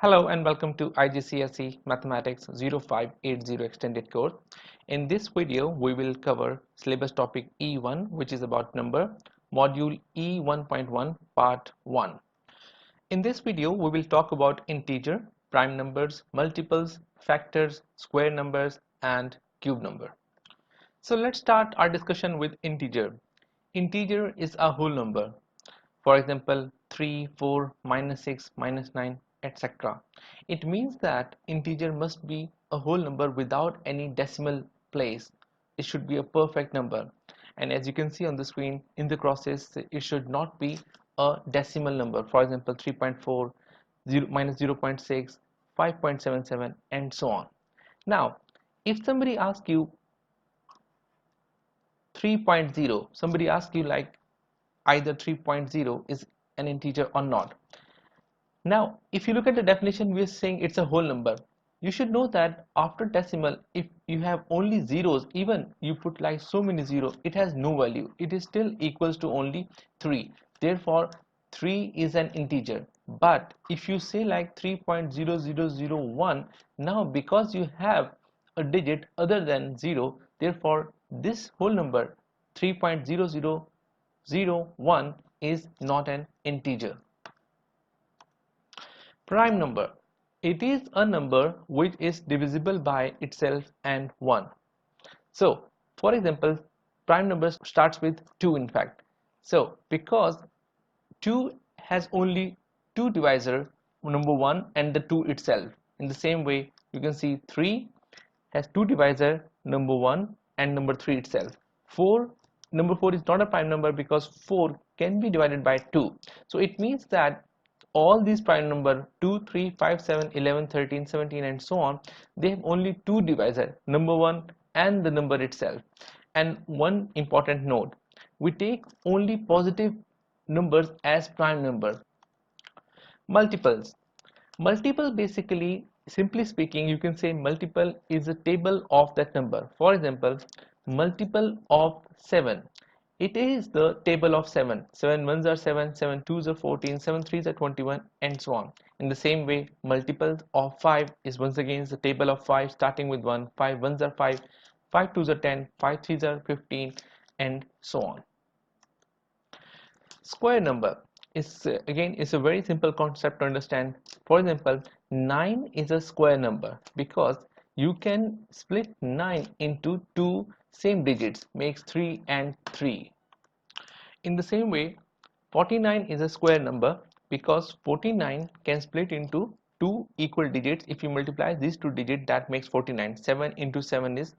Hello and welcome to IGCSE Mathematics 0580 extended course. In this video, we will cover syllabus topic E1, which is about number, module E1.1 part 1. In this video, we will talk about integer, prime numbers, multiples, factors, square numbers, and cube number. So let's start our discussion with integer. Integer is a whole number. For example, 3, 4, -6, -9, etc. It means that integer must be a whole number without any decimal place. It should be a perfect number. And as you can see on the screen, in the crosses, it should not be a decimal number. For example, 3.4, -0.6, 5.77, and so on. Now, if somebody asks you 3.0, somebody asks you like either 3.0 is an integer or not. Now, if you look at the definition, we are saying it's a whole number. You should know that after decimal, if you have only zeros, even you put like so many zeros, it has no value. It is still equals to only 3. Therefore, 3 is an integer. But if you say like 3.0001, now because you have a digit other than 0, therefore this whole number 3.0001 is not an integer. Prime number. It is a number which is divisible by itself and 1. So, for example, prime number starts with 2 in fact. So, because 2 has only 2 divisor, number 1 and the 2 itself. In the same way, you can see 3 has 2 divisor, number 1 and number 3 itself. Number 4 is not a prime number because 4 can be divided by 2. So it means that all these prime number 2, 3, 5, 7, 11, 13, 17 and so on, they have only 2 divisor, number 1 and the number itself. And one important note, we take only positive numbers as prime number. Multiples. Multiple basically, simply speaking, you can say multiple is a table of that number. For example, multiple of 7. It is the table of 7. 7 ones are 7, 7 twos are 14, 7 threes are 21 and so on. In the same way, multiples of 5 is once again the table of 5 starting with 1. 5 ones are 5, 5 twos are 10, 5 threes are 15 and so on. Square number is again is a very simple concept to understand. For example, 9 is a square number because you can split 9 into two same digits, makes 3 and 3. In the same way, 49 is a square number because 49 can split into two equal digits. If you multiply these two digits, that makes 49. 7 into 7 is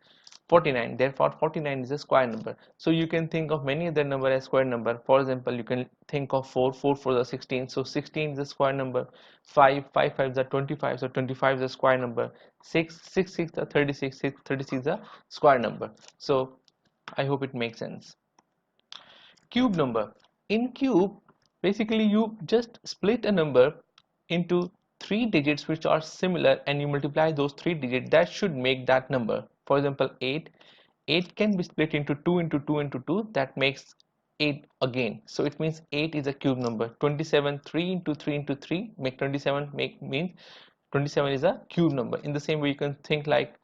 49. Therefore, 49 is a square number. So you can think of many other number as square number. For example, you can think of 4 for the 16. So 16 is a square number. 5 5 are 25. So 25 is a square number. 6 6 are 36. 36 is a square number. So I hope it makes sense. Cube number. In cube, basically you just split a number into 3 digits which are similar and you multiply those 3 digits. That should make that number. For example, 8 can be split into 2 into 2 into 2. That makes 8 again. So it means 8 is a cube number. 27, 3 into 3 into 3 make 27 means 27 is a cube number. In the same way, you can think like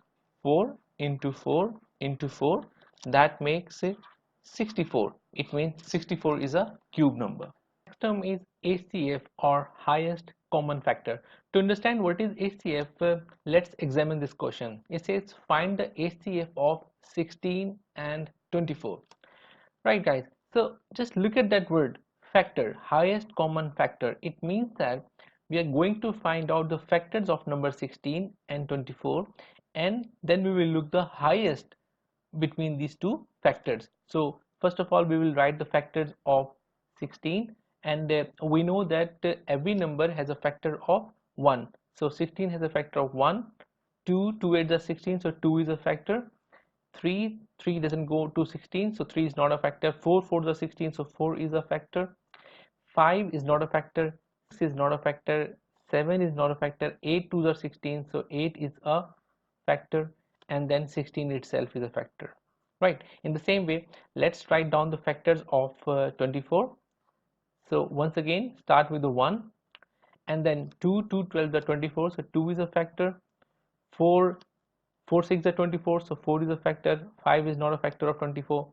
4 into 4 into 4. That makes it 64. It means 64 is a cube number. Next term is HCF or highest common factor. To understand what is HCF, let's examine this question. It says find the HCF of 16 and 24. Right guys, so just look at that word factor, highest common factor. It means that we are going to find out the factors of number 16 and 24 and then we will look the highest between these two factors. So first of all, we will write the factors of 16 and we know that every number has a factor of 1. So 16 has a factor of 1, 2 8 is 16, so 2 is a factor. 3 doesn't go to 16, so 3 is not a factor. 4 is 16, so 4 is a factor. 5 is not a factor. 6 is not a factor. 7 is not a factor. 8 2s are 16, so 8 is a factor, and then 16 itself is a factor. Right. In the same way, let's write down the factors of 24. So once again, start with the 1 and then 2, 2 12 are 24, so 2 is a factor. 4, 4 6 are 24, so 4 is a factor. 5 is not a factor of 24.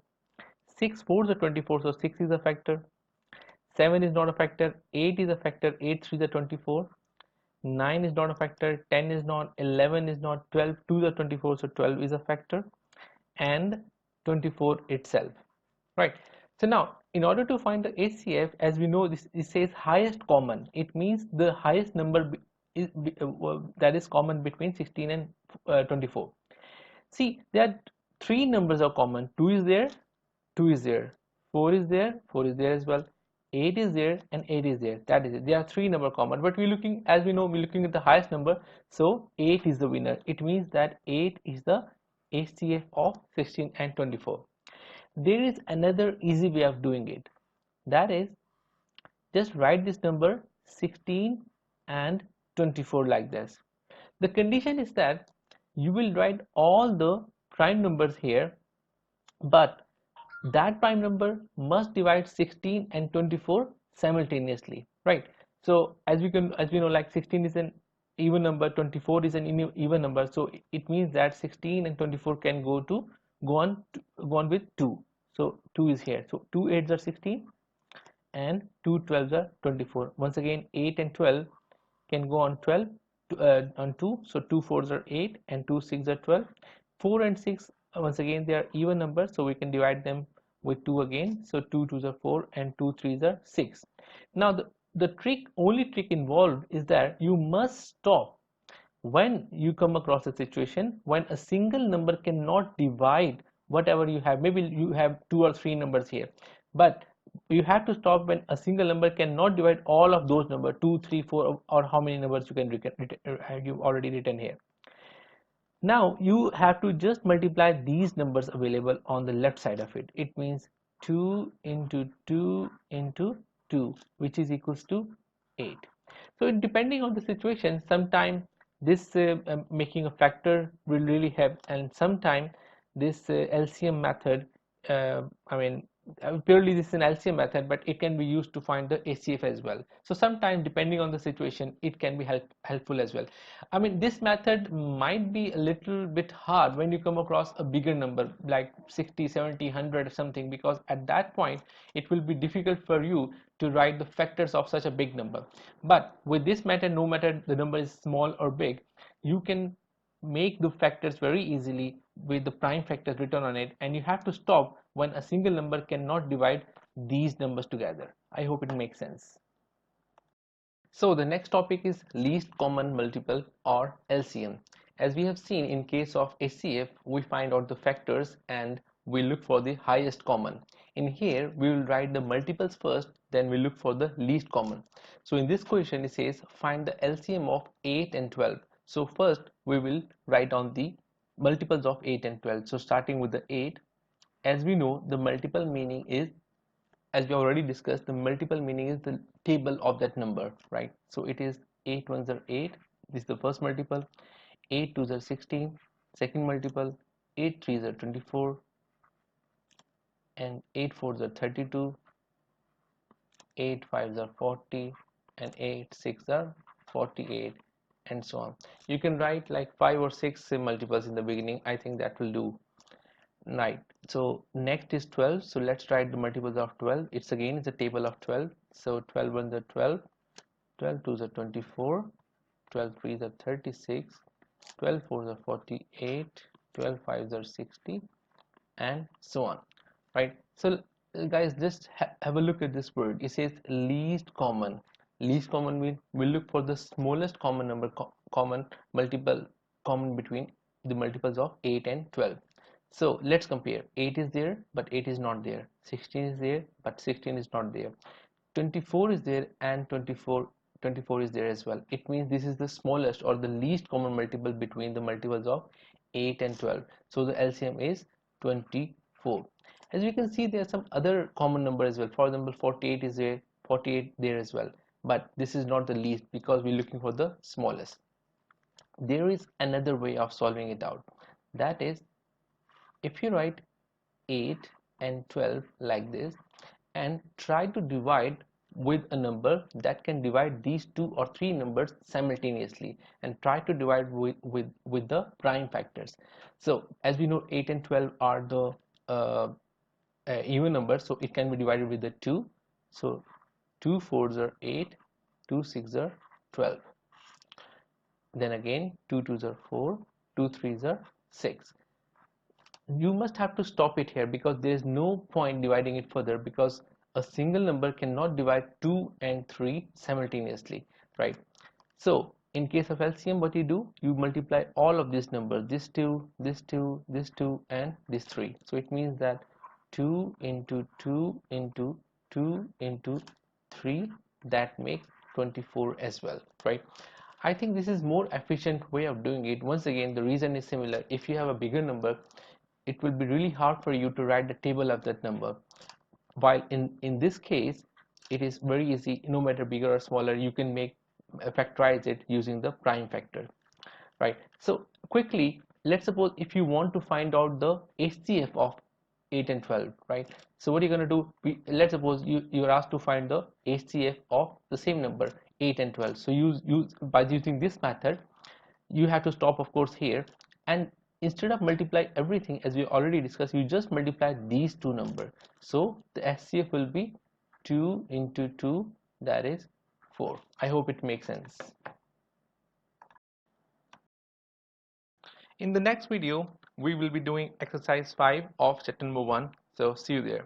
6 4s are 24, so 6 is a factor. 7 is not a factor. 8 is a factor. 8 3s are 24. 9 is not a factor. 10 is not. 11 is not. 12 2s are 24, so 12 is a factor, and 24 itself, right? So now in order to find the HCF, as we know, this it says highest common. It means the highest number that is common between 16 and 24. See, there are three numbers are common. 2 is there, 2 is there, 4 is there, 4 is there as well, 8 is there, and 8 is there. That is it. There are three number common, but we're looking, as we know, we're looking at the highest number, so 8 is the winner. It means that 8 is the HCF of 16 and 24. There is another easy way of doing it. That is, just write this number 16 and 24 like this. The condition is that you will write all the prime numbers here, but that prime number must divide 16 and 24 simultaneously, right? So as we know, like 16 is an even number, 24 is an even number, so it means that 16 and 24 can go on with 2. So 2 is here, so 2 8s are 16 and 2 12s are 24. Once again, 8 and 12 can go on 12 on 2, so 2 4s are 8 and 2 6 are 12. 4 and 6, once again they are even numbers, so we can divide them with 2 again, so 2 2s are 4 and 2 3s are 6. Now the only trick involved is that you must stop when you come across a situation when a single number cannot divide whatever you have. Maybe you have 2 or 3 numbers here, but you have to stop when a single number cannot divide all of those numbers, 2 3 4, or how many numbers you can have you already written here. Now you have to just multiply these numbers available on the left side of it. It means 2 into 2 into 2, which is equals to 8. So depending on the situation, sometime this making a factor will really help, and sometime this LCM method, I mean, purely this is an LCM method, but it can be used to find the HCF as well. So sometimes depending on the situation, it can be helpful as well. I mean, this method might be a little bit hard when you come across a bigger number like 60, 70, 100 or something, because at that point it will be difficult for you to write the factors of such a big number. But with this method, no matter the number is small or big, you can make the factors very easily with the prime factors written on it, and you have to stop when a single number cannot divide these numbers together. I hope it makes sense. So the next topic is least common multiple, or LCM. As we have seen, in case of HCF, we find out the factors and we look for the highest common. In here, we will write the multiples first, then we look for the least common. So in this question, it says find the LCM of 8 and 12. So first, we will write down the multiples of 8 and 12. So starting with the 8, as we know, the multiple meaning is, as we already discussed, the multiple meaning is the table of that number, right? So it is 8 ones are 8, this is the first multiple. 8 twos are 16, second multiple. 8 threes are 24, and 8 fours are 32, 8 fives are 40, and 8 six are 48, and so on. You can write like 5 or 6 multiples in the beginning. I think that will do. Right, so next is 12. So let's write the multiples of 12. It's a table of 12. So 12 ones are 12, 12 twos are 24, 12 threes are 36, 12 fours are 48, 12 fives are 60, and so on, right? So guys, just have a look at this word. It says least common. Least common means we'll look for the smallest common number, common multiple, common between the multiples of 8 and 12. So let's compare. 8 is there, but 8 is not there. 16 is there, but 16 is not there. 24 is there, and 24 is there as well. It means this is the smallest or the least common multiple between the multiples of 8 and 12. So the LCM is 24. As you can see, there are some other common number as well. For example, 48 is there, 48 there as well. But this is not the least because we're looking for the smallest. There is another way of solving it out. That is, if you write 8 and 12 like this and try to divide with a number that can divide these 2 or 3 numbers simultaneously, and try to divide with the prime factors. So as we know, 8 and 12 are the even numbers, so it can be divided with the 2. So 2 fours are 8, 2 6 are 12. Then again 2 twos are 4, 2 threes are 6. You must have to stop it here because there is no point dividing it further, because a single number cannot divide 2 and 3 simultaneously, right? So in case of LCM, what you do, you multiply all of these numbers, this 2, this 2, this 2 and this 3. So it means that 2 into 2 into 2 into 3, that makes 24 as well, right? I think this is more efficient way of doing it. Once again, the reason is similar. If you have a bigger number, it will be really hard for you to write the table of that number, while in this case it is very easy. No matter bigger or smaller, you can make factorize it using the prime factor, right? So quickly, let's suppose if you want to find out the HCF of 8 and 12, right? So what are you going to do? Let's suppose you're asked to find the HCF of the same number 8 and 12. So use by using this method, you have to stop of course here, and instead of multiply everything as we already discussed, you just multiply these two numbers. So the HCF will be 2 into 2, that is 4. I hope it makes sense. In the next video we will be doing exercise 5 of chapter number 1. So see you there.